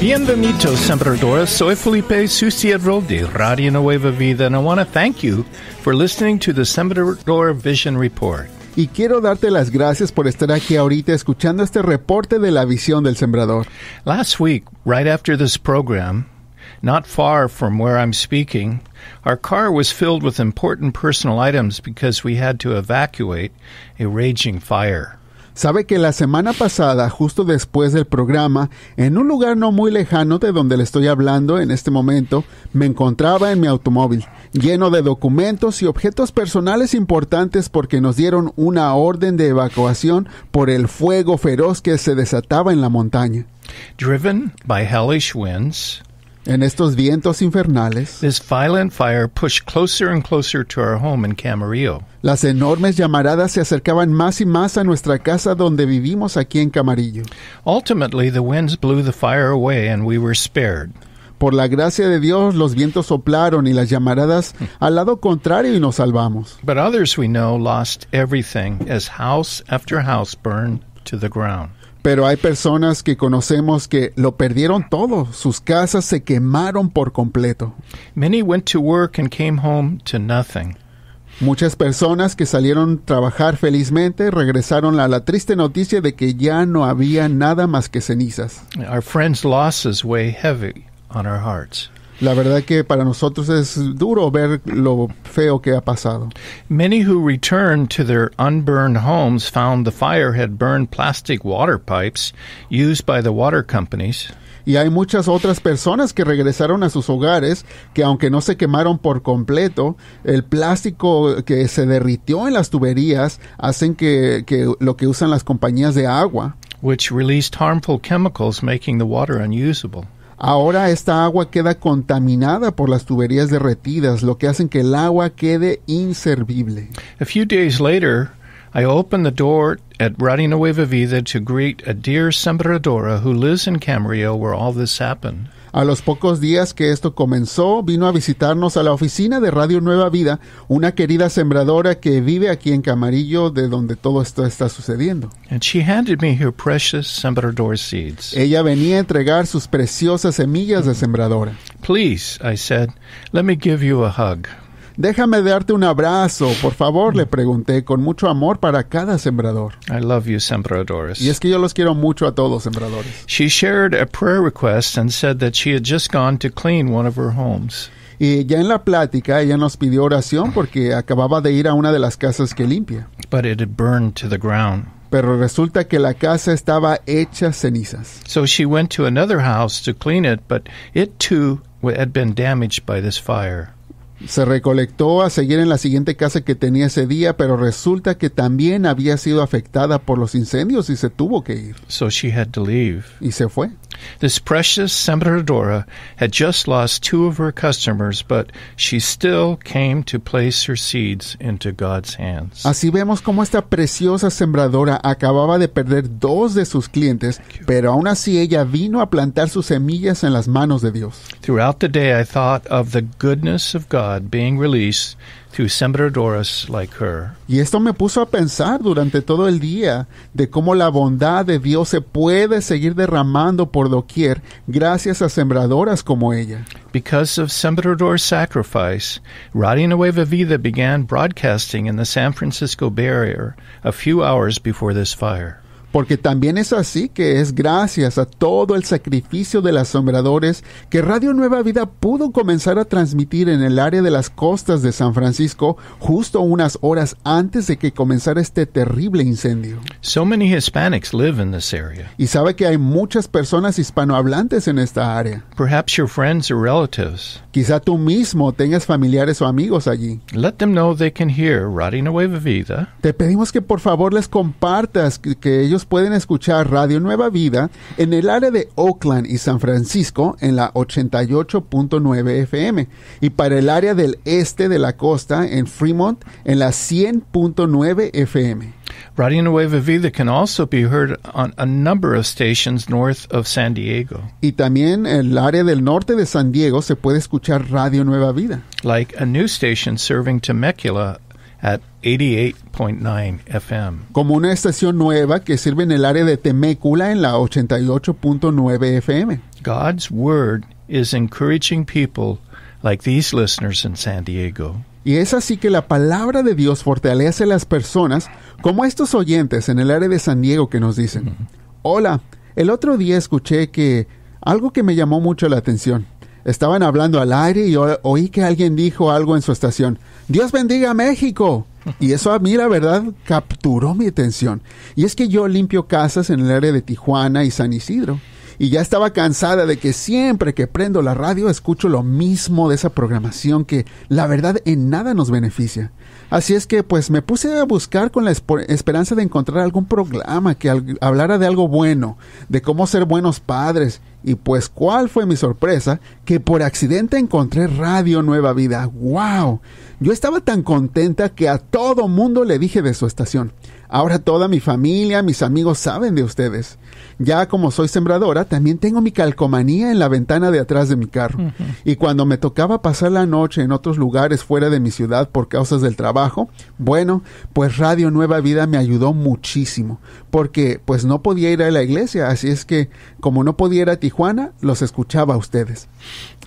Bienvenidos, sembradores. Soy Felipe Suciedro de Radio Nueva Vida, and I want to thank you for listening to the Sembrador Vision Report. Y quiero darte las gracias por estar aquí ahorita escuchando este reporte de la visión del sembrador. Last week, right after this program, not far from where I'm speaking, our car was filled with important personal items because we had to evacuate a raging fire. Sabe que la semana pasada, justo después del programa, en un lugar no muy lejano de donde le estoy hablando en este momento, me encontraba en mi automóvil, lleno de documentos y objetos personales importantes porque nos dieron una orden de evacuación por el fuego feroz que se desataba en la montaña. Driven by hellish winds, en estos vientos infernales, this violent fire pushed closer and closer to our home in Camarillo. Las enormes llamaradas se acercaban más y más a nuestra casa donde vivimos aquí en Camarillo. Ultimately, the winds blew the fire away and we were spared. Por la gracia de Dios, los vientos soplaron y las llamaradas al lado contrario y nos salvamos. But others we know lost everything as house after house burned to the ground. Pero hay personas que conocemos que lo perdieron todo. Sus casas se quemaron por completo. Many went to work and came home to nothing. Muchas personas que salieron a trabajar felizmente regresaron a la triste noticia de que ya no había nada más que cenizas. Our friends' losses weigh heavy on our hearts. La verdad que para nosotros es duro ver lo feo que ha pasado. Many who returned to their unburned homes found the fire had burned plastic water pipes used by the water companies. Y hay muchas otras personas que regresaron a sus hogares que aunque no se quemaron por completo, el plástico que se derritió en las tuberías hacen que lo que usan las compañías de agua, which released harmful chemicals making the water unusable. Ahora esta agua queda contaminada por las tuberías derretidas, lo que hacen que el agua quede inservible. A few days later, I opened the door at Radio Nueva Vida to greet a dear sembradora who lives in Camarillo where all this happened. A los pocos días que esto comenzó, vino a visitarnos a la oficina de Radio Nueva Vida una querida sembradora que vive aquí en Camarillo, de donde todo esto está sucediendo. And she handed me her precious sembrador seeds. Ella venía a entregar sus preciosas semillas de sembradora. Please, I said, let me give you a hug. Déjame darte un abrazo, por favor, le pregunté, con mucho amor para cada sembrador. I love you, sembradores. Y es que yo los quiero mucho a todos, sembradores. She shared a prayer request and said that she had just gone to clean one of her homes. Y ya en la plática, ella nos pidió oración porque acababa de ir a una de las casas que limpia. But it had burned to the ground. Pero resulta que la casa estaba hecha cenizas. So she went to another house to clean it, but it too had been damaged by this fire. Se recolectó a seguir en la siguiente casa que tenía ese día, pero resulta que también había sido afectada por los incendios y se tuvo que ir. So she had to leave. Y se fue. This precious sembradora had just lost 2 of her customers, but she still came to place her seeds into God's hands. Así vemos cómo esta preciosa sembradora acababa de perder 2 de sus clientes, pero aún así ella vino a plantar sus semillas en las manos de Dios. Throughout the day I thought of the goodness of God being released through sembradoras like her. Y esto me puso a pensar durante todo el día de cómo la bondad de Dios se puede seguir derramando por doquier gracias a sembradoras como ella. Because of Sembrador's sacrifice, Radio Nueva Vida began broadcasting in the San Francisco Bay Area a few hours before this fire. Porque también es así que es gracias a todo el sacrificio de los sembradores que Radio Nueva Vida pudo comenzar a transmitir en el área de las costas de San Francisco justo unas horas antes de que comenzara este terrible incendio. So many Hispanics live in this area. Y sabe que hay muchas personas hispanohablantes en esta área. Perhaps your friends or relatives. Quizá tú mismo tengas familiares o amigos allí. Let them know they can hear Radio Nueva Vida. Te pedimos que por favor les compartas que ellos pueden escuchar Radio Nueva Vida en el área de Oakland y San Francisco en la 88.9 FM y para el área del este de la costa en Fremont en la 100.9 FM. Radio Nueva Vida can also be heard on a number of stations north of San Diego. Y también en el área del norte de San Diego se puede escuchar Radio Nueva Vida. Like a new station serving Temecula at 88.9 FM. como una estación nueva que sirve en el área de Temécula en la 88.9 FM. God's Word is encouraging people like these listeners in San Diego. Y es así que la palabra de Dios fortalece a las personas como estos oyentes en el área de San Diego que nos dicen, hola, el otro día escuché que algo que me llamó mucho la atención. Estaban hablando al aire y oí que alguien dijo algo en su estación. ¡Dios bendiga a México! Y eso a mí, la verdad, capturó mi atención. Y es que yo limpio casas en el área de Tijuana y San Isidro. Y ya estaba cansada de que siempre que prendo la radio escucho lo mismo de esa programación que, la verdad, en nada nos beneficia. Así es que, pues, me puse a buscar con la esperanza de encontrar algún programa que hablara de algo bueno, de cómo ser buenos padres. Y pues, ¿cuál fue mi sorpresa? Que por accidente encontré Radio Nueva Vida. ¡Wow! Yo estaba tan contenta que a todo mundo le dije de su estación. Ahora toda mi familia, mis amigos saben de ustedes. Ya como soy sembradora, también tengo mi calcomanía en la ventana de atrás de mi carro. Y cuando me tocaba pasar la noche en otros lugares fuera de mi ciudad por causas del trabajo, bueno, pues Radio Nueva Vida me ayudó muchísimo. Porque pues no podía ir a la iglesia, así es que como no podía ir a Tijuana, los escuchaba a ustedes.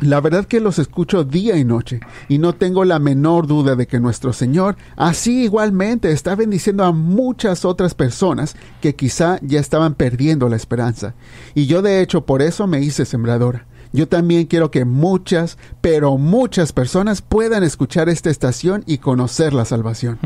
La verdad que los escucho día y noche, y no tengo la menor duda de que nuestro Señor así igualmente está bendiciendo a muchas otras personas que quizá ya estaban perdiendo la esperanza. Y yo de hecho por eso me hice sembradora. Yo también quiero que muchas, pero muchas personas puedan escuchar esta estación y conocer la salvación.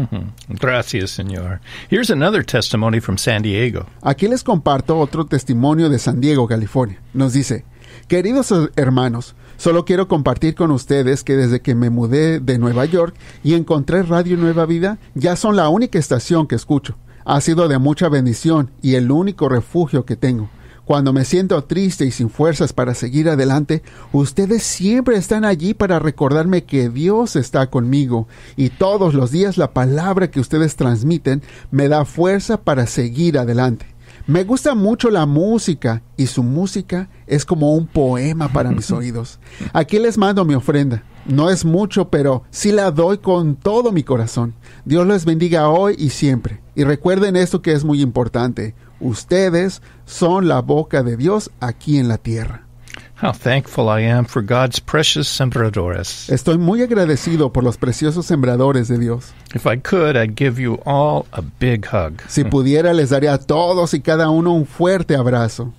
Gracias, Señor. Here's another testimony from San Diego. Aquí les comparto otro testimonio de San Diego, California. Nos dice, queridos hermanos, solo quiero compartir con ustedes que desde que me mudé de Nueva York y encontré Radio Nueva Vida, ya son la única estación que escucho. Ha sido de mucha bendición y el único refugio que tengo. Cuando me siento triste y sin fuerzas para seguir adelante, ustedes siempre están allí para recordarme que Dios está conmigo y todos los días la palabra que ustedes transmiten me da fuerza para seguir adelante. Me gusta mucho la música y su música es como un poema para mis oídos. Aquí les mando mi ofrenda. No es mucho, pero sí la doy con todo mi corazón. Dios les bendiga hoy y siempre. Y recuerden esto que es muy importante. Ustedes son la boca de Dios aquí en la tierra. How thankful I am for God's precious sembradores. Estoy muy agradecido por los preciosos sembradores de Dios. If I could, I'd give you all a big hug. Si pudiera, les daría a todos y cada uno un fuerte abrazo.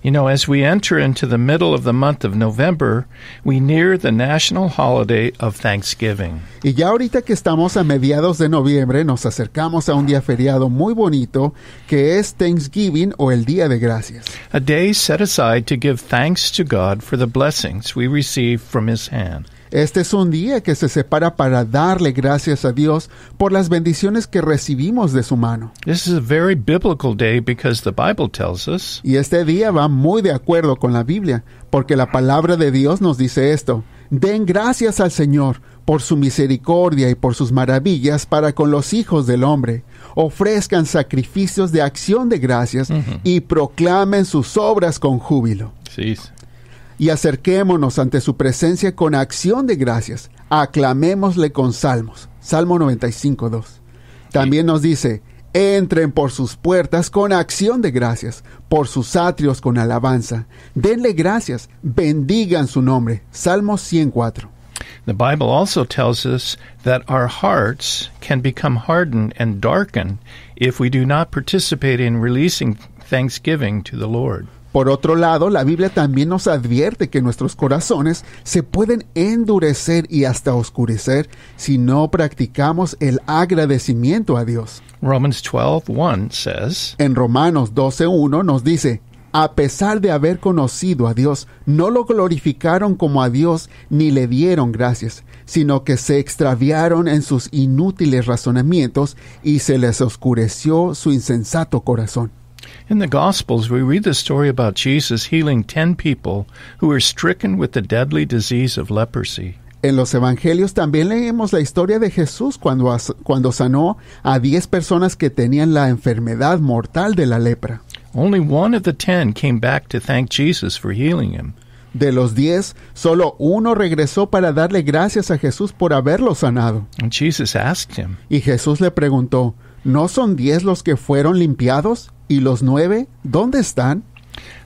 You know, as we enter into the middle of the month of November, we near the national holiday of Thanksgiving. Y ya ahorita que estamos a mediados de noviembre, nos acercamos a un día feriado muy bonito que es Thanksgiving o el Día de Gracias. A day set aside to give thanks to God for the blessings we receive from His hand. Este es un día que se separa para darle gracias a Dios por las bendiciones que recibimos de su mano. This is a very biblical day because the Bible tells us, Y este día va muy de acuerdo con la Biblia, porque la palabra de Dios nos dice esto: den gracias al Señor por su misericordia y por sus maravillas para con los hijos del hombre. Ofrezcan sacrificios de acción de gracias y proclamen sus obras con júbilo. sí, Y acerquémonos ante su presencia con acción de gracias. Aclamémosle con salmos. Salmo 95:2. También nos dice, entren por sus puertas con acción de gracias, por sus atrios con alabanza. Denle gracias, bendigan su nombre. Salmo 104. The Bible also tells us that our hearts can become hardened and darkened if we do not participate in releasing thanksgiving to the Lord. Por otro lado, la Biblia también nos advierte que nuestros corazones se pueden endurecer y hasta oscurecer si no practicamos el agradecimiento a Dios. Romans 12:1 says, En Romanos 12:1 nos dice, a pesar de haber conocido a Dios, no lo glorificaron como a Dios ni le dieron gracias, sino que se extraviaron en sus inútiles razonamientos y se les oscureció su insensato corazón. In the Gospels, we read the story about Jesus healing 10 people who were stricken with the deadly disease of leprosy. En los evangelios también leemos la historia de Jesús cuando sanó a 10 personas que tenían la enfermedad mortal de la lepra. Only one of the 10 came back to thank Jesus for healing him. De los 10, solo uno regresó para darle gracias a Jesús por haberlo sanado. And Jesus asked him, Y Jesús le preguntó, ¿no son 10 los que fueron limpiados? ¿Y los 9, dónde están?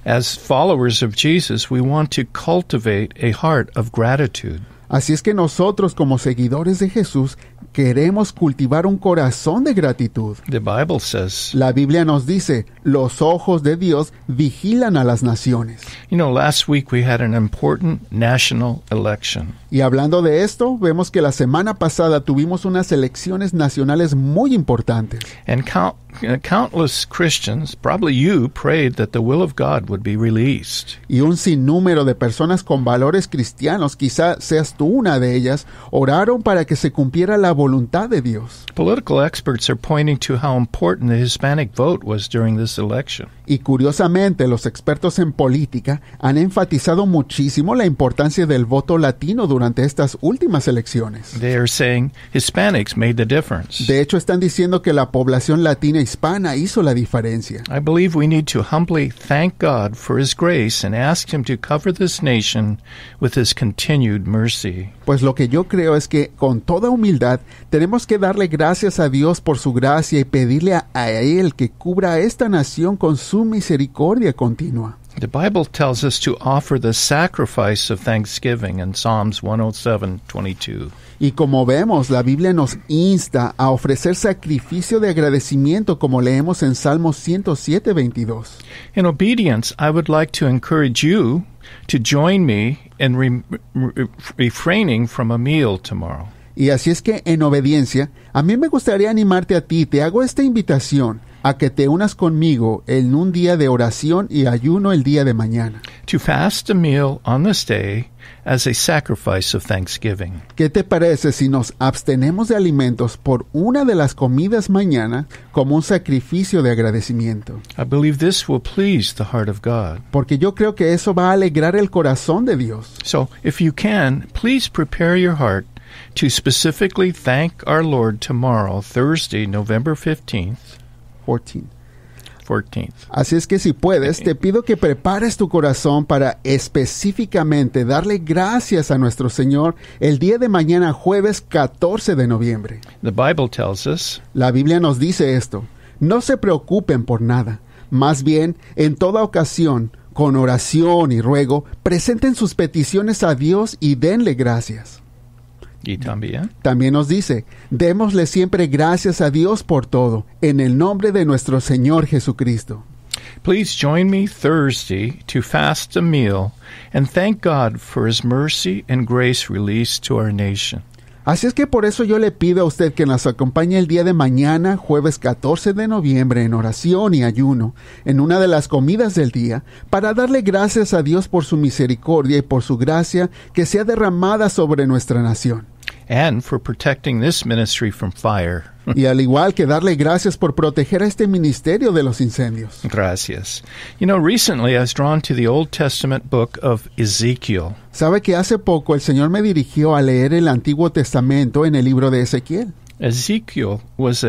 as followers of Jesus, we want to cultivate a heart of gratitude. Así es que nosotros, como seguidores de Jesús, queremos cultivar un corazón de gratitud. The Bible says, La Biblia nos dice, los ojos de Dios vigilan a las naciones. you know, last week we had an important national election. Y hablando de esto, vemos que la semana pasada tuvimos unas elecciones nacionales muy importantes. And countless Christians, probably you, prayed that the will of God would be released. Y un sinnúmero de personas con valores cristianos, quizá seas tú una de ellas, oraron para que se cumpliera la voluntad de Dios. Political experts are pointing to how important the Hispanic vote was during this election. Y curiosamente, los expertos en política han enfatizado muchísimo la importancia del voto latino durante estas últimas elecciones. They are saying Hispanics made the difference. De hecho, están diciendo que la población latina hispana hizo la diferencia. I believe we need to humbly thank God for His grace and ask Him to cover this nation with His continued mercy. Pues lo que yo creo es que con toda humildad tenemos que darle gracias a Dios por su gracia y pedirle a Él que cubra a esta nación con su misericordia continua. The Bible tells us to offer the sacrifice of thanksgiving in Psalms 107:22. Y como vemos, la Biblia nos insta a ofrecer sacrificio de agradecimiento como leemos en Salmos 107:22. In obedience, I would like to encourage you to join me in refraining from a meal tomorrow. Y así es que, en obediencia, a mí me gustaría animarte a ti, te hago esta invitación a que te unas conmigo en un día de oración y ayuno el día de mañana. To fast a meal on this day as a sacrifice of thanksgiving. ¿Qué te parece si nos abstenemos de alimentos por una de las comidas mañana como un sacrificio de agradecimiento? I believe this will please the heart of God. Porque yo creo que eso va a alegrar el corazón de Dios. So, if you can, please prepare your heart to specifically thank our Lord tomorrow, Thursday, November 14th. Así es que si puedes, te pido que prepares tu corazón para específicamente darle gracias a nuestro Señor el día de mañana, jueves 14 de noviembre. The Bible tells us, La Biblia nos dice esto: no se preocupen por nada, más bien, en toda ocasión, con oración y ruego, presenten sus peticiones a Dios y denle gracias. y también, También nos dice, démosle siempre gracias a Dios por todo, en el nombre de nuestro Señor Jesucristo. please join me Thursday to fast a meal and thank God for His mercy and grace released to our nation. Así es que por eso yo le pido a usted que nos acompañe el día de mañana, jueves 14 de noviembre, en oración y ayuno, en una de las comidas del día, para darle gracias a Dios por su misericordia y por su gracia que sea derramada sobre nuestra nación. And for protecting this ministry from fire. Y al igual que darle gracias por proteger a este ministerio de los incendios. Gracias. You know, recently I was drawn to the Old Testament book of Ezekiel. ¿Sabe que hace poco el Señor me dirigió a leer el Antiguo Testamento en el libro de Ezequiel? Ezekiel was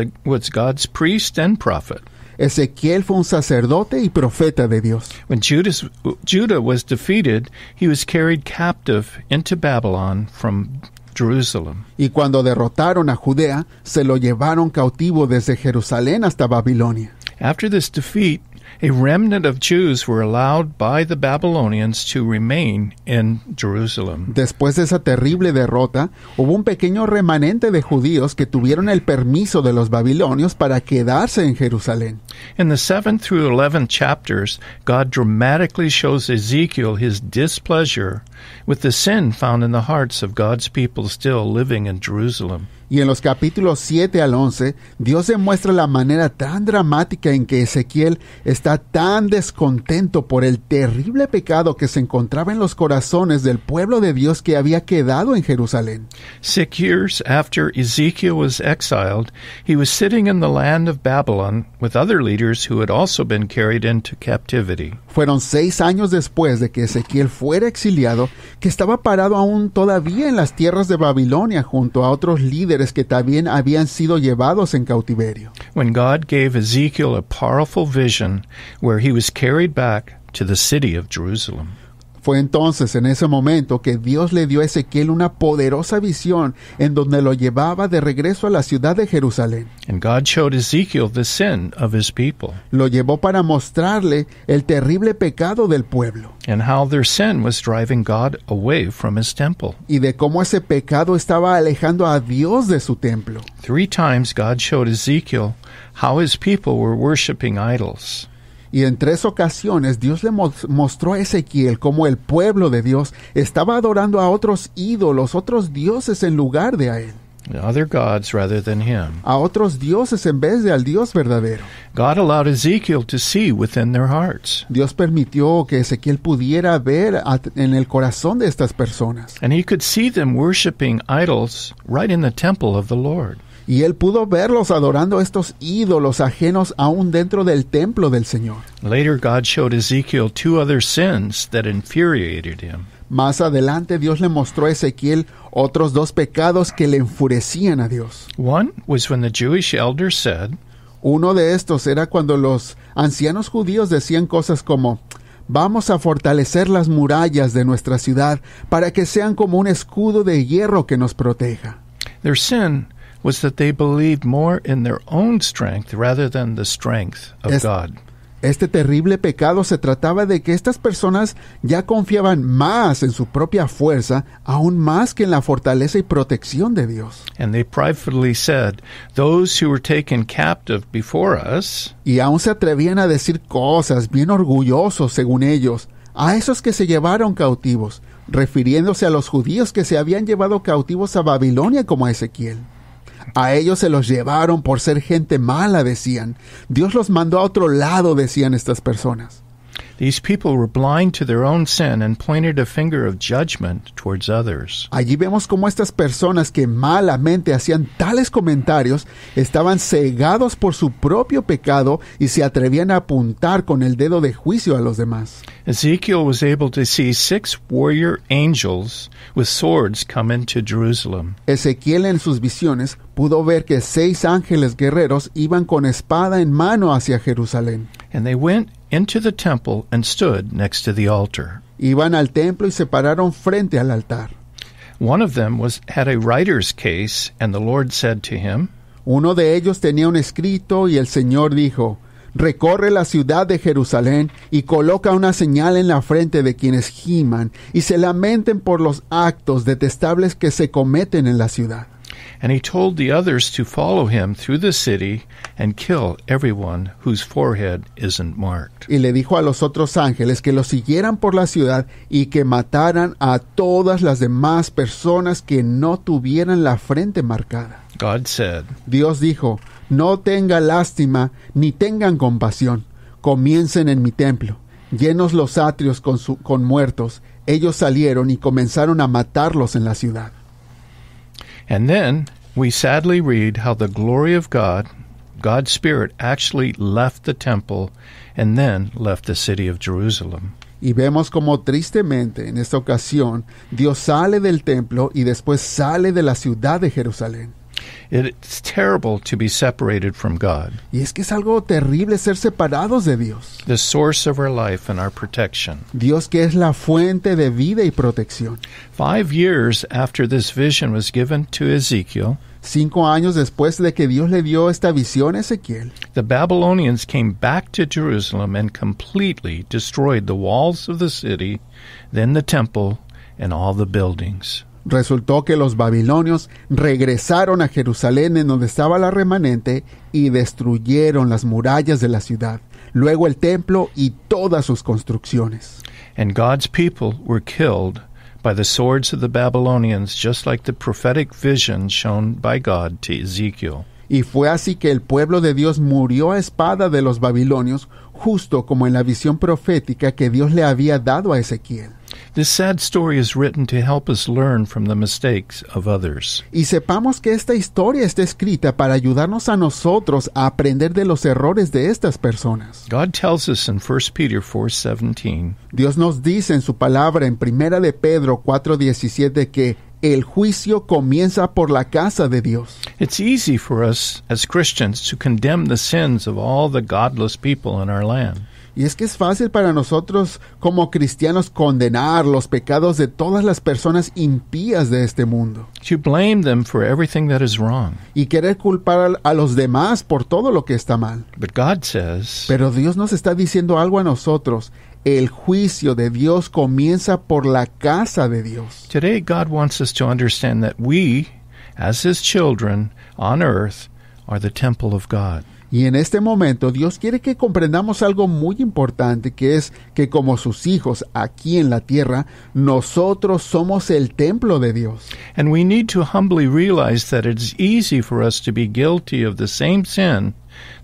God's priest and prophet. Ezequiel fue un sacerdote y profeta de Dios. When Judah was defeated, he was carried captive into Babylon from Jerusalem. Y cuando derrotaron a Judea, se lo llevaron cautivo desde Jerusalén hasta Babilonia. After this defeat, a remnant of Jews were allowed by the Babylonians to remain in Jerusalem. Después de esa terrible derrota, hubo un pequeño remanente de judíos que tuvieron el permiso de los babilonios para quedarse en Jerusalén. In the 7th through 11th chapters, God dramatically shows Ezekiel his displeasure with the sin found in the hearts of God's people still living in Jerusalem. Y en los capítulos 7 al 11, Dios demuestra la manera tan dramática en que Ezequiel está tan descontento por el terrible pecado que se encontraba en los corazones del pueblo de Dios que había quedado en Jerusalén. 6 years after Ezekiel was exiled, he was sitting in the land of Babylon with other leaders who had also been carried into captivity. Fueron 6 años después de que Ezequiel fuera exiliado, que estaba parado aún todavía en las tierras de Babilonia junto a otros líderes que también habían sido llevados en cautiverio. When God gave Ezekiel a powerful vision where he was carried back to the city of Jerusalem. Fue entonces en ese momento que Dios le dio a Ezequiel una poderosa visión en donde lo llevaba de regreso a la ciudad de Jerusalén. And God showed Ezekiel the sin of his people, Lo llevó para mostrarle el terrible pecado del pueblo and how their sin was driving God away from his temple. y de cómo ese pecado estaba alejando a Dios de su templo. 3 times God showed Ezekiel how his people were worshiping idols. Y en 3 ocasiones Dios le mostró a Ezequiel cómo el pueblo de Dios estaba adorando a otros ídolos, otros dioses en lugar de a él, Other gods rather than him. a otros dioses en vez de al Dios verdadero. God allowed Ezekiel to see within their hearts, Dios permitió que Ezequiel pudiera ver en el corazón de estas personas. and he could see them worshiping idols right in the temple of the Lord. Y él pudo verlos adorando a estos ídolos ajenos aún dentro del templo del Señor. Later, God showed Ezekiel 2 other sins that infuriated him. Más adelante Dios le mostró a Ezequiel otros 2 pecados que le enfurecían a Dios. One was when the Jewish elders said, Uno de estos era cuando los ancianos judíos decían cosas como: vamos a fortalecer las murallas de nuestra ciudad para que sean como un escudo de hierro que nos proteja. their sin was that they believed more in their own strength rather than the strength of God. Este terrible pecado se trataba de que estas personas ya confiaban más en su propia fuerza, aún más que en la fortaleza y protección de Dios. And they pridefully said, those who were taken captive before us Y aún se atrevían a decir cosas bien orgullosos, según ellos, a esos que se llevaron cautivos, refiriéndose a los judíos que se habían llevado cautivos a Babilonia como a Ezequiel. A ellos se los llevaron por ser gente mala, decían. Dios los mandó a otro lado, decían estas personas. These people were blind to their own sin and pointed a finger of judgment towards others. Allí vemos cómo estas personas que malamente hacían tales comentarios estaban cegados por su propio pecado y se atrevían a apuntar con el dedo de juicio a los demás. Ezekiel was able to see 6 warrior angels with swords come into Jerusalem. Ezequiel en sus visiones pudo ver que 6 ángeles guerreros iban con espada en mano hacia Jerusalén. And they went into the temple and stood next to the altar. Iban al templo y se pararon frente al altar. One of them had a writer's case, and the Lord said to him, Uno de ellos tenía un escrito y el Señor dijo: recorre la ciudad de Jerusalén y coloca una señal en la frente de quienes giman y se lamenten por los actos detestables que se cometen en la ciudad. And he told the others to follow him through the city and kill everyone whose forehead isn't marked. Y le dijo a los otros ángeles que lo siguieran por la ciudad y que mataran a todas las demás personas que no tuvieran la frente marcada. God said, Dios dijo: no tenga lástima ni tengan compasión. Comiencen en mi templo. Llenos los atrios con muertos. Ellos salieron y comenzaron a matarlos en la ciudad. And then we sadly read how the glory of God, God's Spirit, actually left the temple and then left the city of Jerusalem. Y vemos como tristemente en esta ocasión Dios sale del templo y después sale de la ciudad de Jerusalén. It's terrible to be separated from God, Y es que es algo terrible ser separados de Dios. the source of our life and our protection. Dios que es la fuente de vida y protección. 5 years after this vision was given to Ezekiel, 5 años después de que Dios le dio esta visión a Ezequiel, the Babylonians came back to Jerusalem and completely destroyed the walls of the city, then the temple, and all the buildings. resultó que los babilonios regresaron a Jerusalén en donde estaba la remanente y destruyeron las murallas de la ciudad, luego el templo y todas sus construcciones. And God's people were killed by the swords of the Babylonians, just like the prophetic vision shown by God to Ezekiel. Y fue así que el pueblo de Dios murió a espada de los babilonios, justo como en la visión profética que Dios le había dado a Ezequiel. This sad story is written to help us learn from the mistakes of others. Y sepamos que esta historia está escrita para ayudarnos a nosotros a aprender de los errores de estas personas. God tells us in 1 Peter 4:17, Dios nos dice en su palabra en 1 de Pedro 4:17 que el juicio comienza por la casa de Dios. it's easy for us as Christians to condemn the sins of all the godless people in our land. Y es que es fácil para nosotros como cristianos condenar los pecados de todas las personas impías de este mundo To blame them for everything that is wrong. y querer culpar a los demás por todo lo que está mal. But God says, Pero Dios nos está diciendo algo a nosotros. El juicio de Dios comienza por la casa de Dios. today God wants us to understand that we, as His children on earth, are the temple of God. Y en este momento Dios quiere que comprendamos algo muy importante, que es que como sus hijos aquí en la tierra, nosotros somos el templo de Dios. And we need to humbly realize that it's easy for us to be guilty of the same sin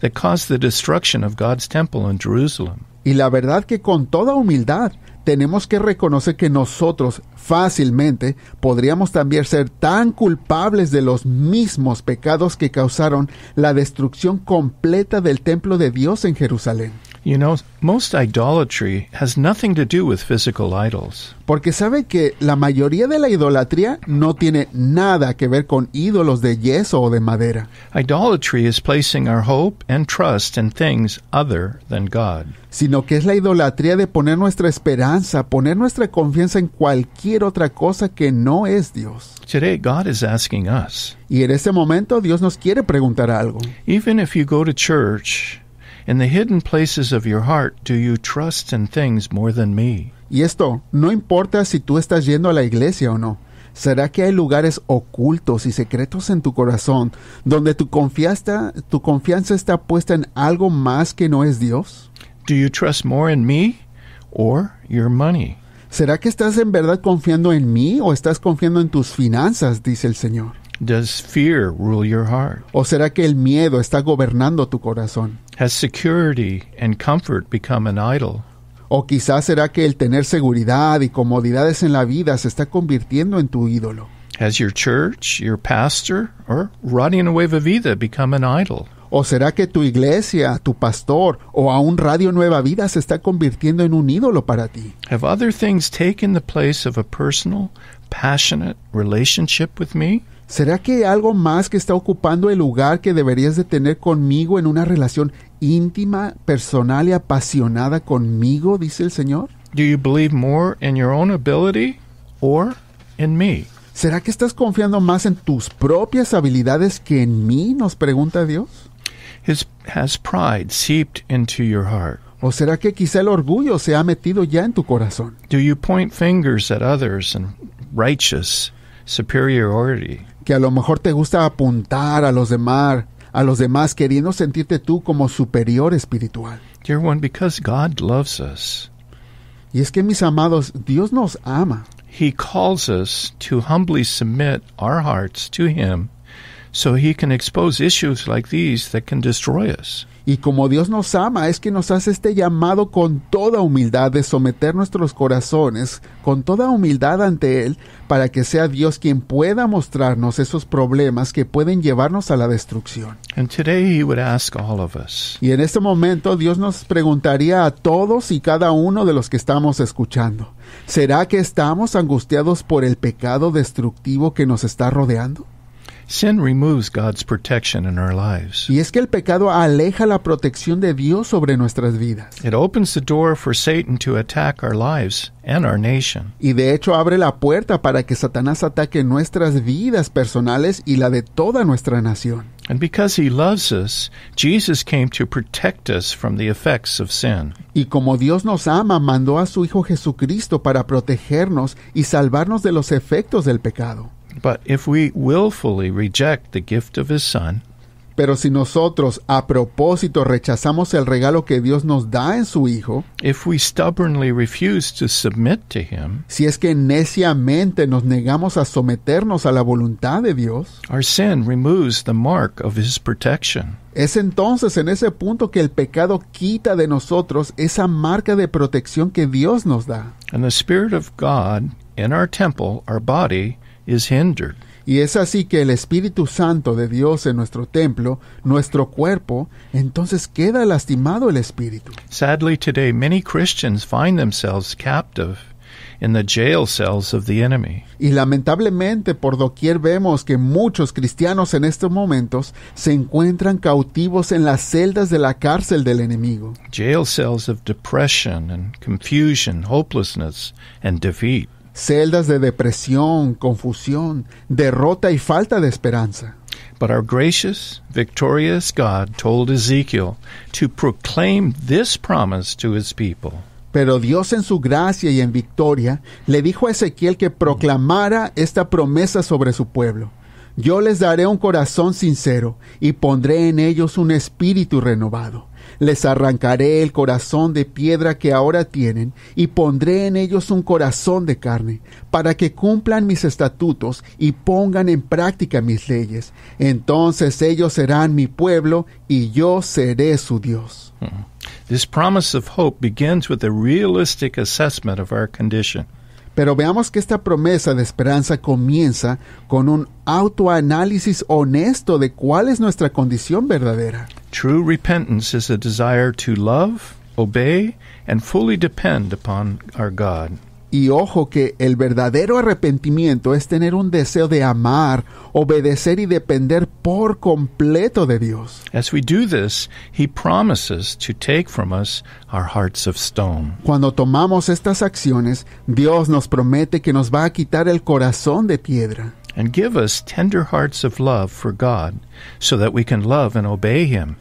that caused the destruction of God's temple in Jerusalem. Y la verdad que con toda humildad tenemos que reconocer que nosotros fácilmente podríamos también ser tan culpables de los mismos pecados que causaron la destrucción completa del templo de Dios en Jerusalén. You know, most idolatry has nothing to do with physical idols. Porque sabe que la mayoría de la idolatría no tiene nada que ver con ídolos de yeso o de madera, Idolatry is placing our hope and trust in things other than God. sino que es la idolatría de poner nuestra esperanza, poner nuestra confianza en cualquier otra cosa que no es Dios. Today, God is asking us, Y en este momento Dios nos quiere preguntar algo. even if you go to church, in the hidden places of your heart, do you trust in things more than me? Y esto no importa si tú estás yendo a la iglesia o no. ¿Será que hay lugares ocultos y secretos en tu corazón donde tu confianza está puesta en algo más que no es Dios? Do you trust more in me or your money? ¿Será que estás en verdad confiando en mí o estás confiando en tus finanzas? Dice el Señor. Does fear rule your heart? ¿O será que el miedo está gobernando tu corazón? Has security and comfort become an idol? ¿O quizás será que el tener seguridad y comodidades en la vida se está convirtiendo en tu ídolo? Has your church, your pastor, or Radio Nueva Vida become an idol? ¿O será que tu iglesia, tu pastor o aún Radio Nueva Vida se está convirtiendo en un ídolo para ti? Have other things taken the place of a personal, passionate relationship with me? ¿Será que hay algo más que está ocupando el lugar que deberías de tener conmigo en una relación íntima, personal y apasionada conmigo? Dice el Señor. Do you believe more in your own ability or in me? ¿Será que estás confiando más en tus propias habilidades que en mí? Nos pregunta Dios. Has pride seeped into your heart? ¿O será que quizá el orgullo se ha metido ya en tu corazón? Do you point fingers at others in righteous superiority? Que a lo mejor te gusta apuntar a los demás queriendo sentirte tú como superior espiritual. Dear one, because God loves us, Y es que, mis amados, Dios nos ama. He calls us to humbly submit our hearts to Him so He can expose issues like these that can destroy us. Y como Dios nos ama, es que nos hace este llamado con toda humildad de someter nuestros corazones, con toda humildad ante Él, para que sea Dios quien pueda mostrarnos esos problemas que pueden llevarnos a la destrucción. And today He would ask all of us, Y en este momento Dios nos preguntaría a todos y cada uno de los que estamos escuchando, ¿será que estamos angustiados por el pecado destructivo que nos está rodeando? sin removes God's protection in our lives. Y es que el pecado aleja la protección de Dios sobre nuestras vidas. It opens the door for Satan to attack our lives and our nation. Y de hecho abre la puerta para que Satanás ataque nuestras vidas personales y la de toda nuestra nación. And because He loves us, Jesus came to protect us from the effects of sin. Y como Dios nos ama, mandó a su Hijo Jesucristo para protegernos y salvarnos de los efectos del pecado. But if we willfully reject the gift of His Son, Pero si nosotros a propósito rechazamos el regalo que Dios nos da en su Hijo, if we stubbornly refuse to submit to Him, si es que neciamente nos negamos a someternos a la voluntad de Dios, our sin removes the mark of His protection. es entonces en ese punto que el pecado quita de nosotros esa marca de protección que Dios nos da. And the Spirit of God in our temple, our body, is hindered. Y es así que el Espíritu Santo de Dios en nuestro templo, nuestro cuerpo, entonces queda lastimado el espíritu. Sadly, today, many Christians find themselves captive in the jail cells of the enemy. Y lamentablemente por doquier vemos que muchos cristianos en estos momentos se encuentran cautivos en las celdas de la cárcel del enemigo. Jail cells of depression and confusion, hopelessness and defeat. Celdas de depresión, confusión, derrota y falta de esperanza. But our gracious, victorious God told Ezekiel to proclaim this promise to his people. Pero Dios en su gracia y en victoria le dijo a Ezequiel que proclamara esta promesa sobre su pueblo. Yo les daré un corazón sincero y pondré en ellos un espíritu renovado. Les arrancaré el corazón de piedra que ahora tienen y pondré en ellos un corazón de carne, para que cumplan mis estatutos y pongan en práctica mis leyes. Entonces ellos serán mi pueblo y yo seré su Dios. This promise of hope begins with a realistic assessment of our condition. Pero veamos que esta promesa de esperanza comienza con un autoanálisis honesto de cuál es nuestra condición verdadera. True repentance is a desire to love, obey, and fully depend upon our God. Y ojo que el verdadero arrepentimiento es tener un deseo de amar, obedecer y depender por completo de Dios. As we do this, He promises to take from us our hearts of stone. Cuando tomamos estas acciones, Dios nos promete que nos va a quitar el corazón de piedra And give us tender hearts of love for God, so that we can love and obey Him.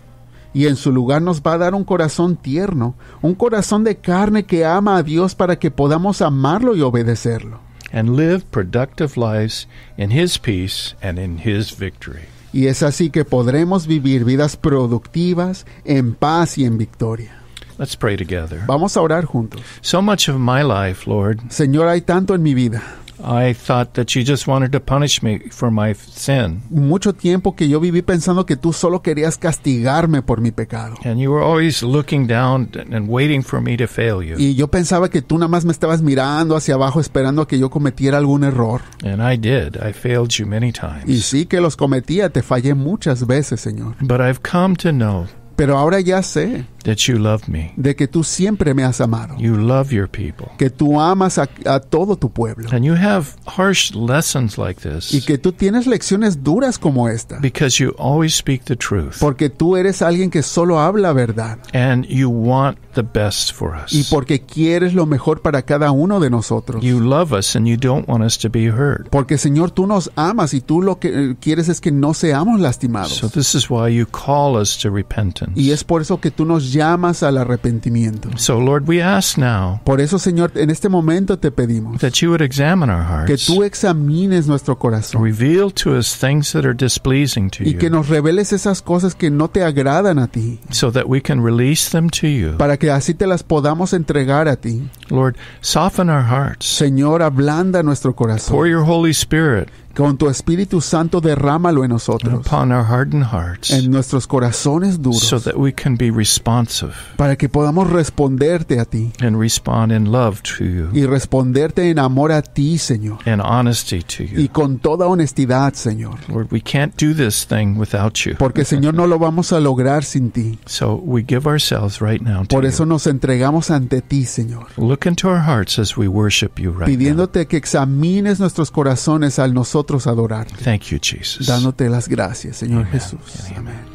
y en su lugar nos va a dar un corazón tierno, un corazón de carne que ama a Dios para que podamos amarlo y obedecerlo. And live productive lives in His peace and in His victory. Y es así que podremos vivir vidas productivas, en paz y en victoria. Let's pray together. Vamos a orar juntos. So much of my life, Lord, Señor, hay tanto en mi vida. I thought that you just wanted to punish me for my sin. Mucho tiempo que yo viví pensando que tú solo querías castigarme por mi pecado. And you were always looking down and waiting for me to fail you. Y yo pensaba que tú nada más me estabas mirando hacia abajo esperando a que yo cometiera algún error. And I did. I failed you many Y times. sí que los cometía, te fallé muchas veces, Señor. But I've come to know Pero ahora ya sé that you love me. de que tú siempre me has amado. You love your people. Que tú amas a todo tu pueblo. And you have harsh lessons like Y this que tú tienes lecciones duras como esta. because you always speak the truth. Porque tú eres alguien que solo habla verdad. And you want the best for Y us. porque quieres lo mejor para cada uno de nosotros. You love us and you don't want us to be hurt. Porque, Señor, tú nos amas y tú lo que quieres es que no seamos lastimados. So this is why you call us to repentance. Y es por eso que tú nos llamas al arrepentimiento. So Lord, we ask now Por eso, Señor, en este momento te pedimos that you would examine our que hearts. tú examines nuestro corazón Reveal to us things that are displeasing to y que you nos reveles esas cosas que no te agradan a ti, so that we can release them to you. para que así te las podamos entregar a ti. Lord, soften our hearts. Señor, ablanda nuestro Pour corazón. your Holy Spirit Con tu Espíritu Santo derrámalo en nosotros, upon our hardened hearts en nuestros corazones so duros, that we can be responsive para que podamos responderte a ti and respond in love to you y responderte en amor a ti, Señor, and honesty to y you. con toda honestidad, Señor. Lord, we can't do this thing without you. Porque, Señor, no lo vamos a lograr sin ti. So we give ourselves right now to Por eso you. nos entregamos ante ti, Señor, Look into our hearts as we worship you right now. pidiéndote que examines nuestros corazones al nosotros adorarte, Thank you, Jesus. dándote las gracias, Señor Amen. Jesús. Amen. Amén.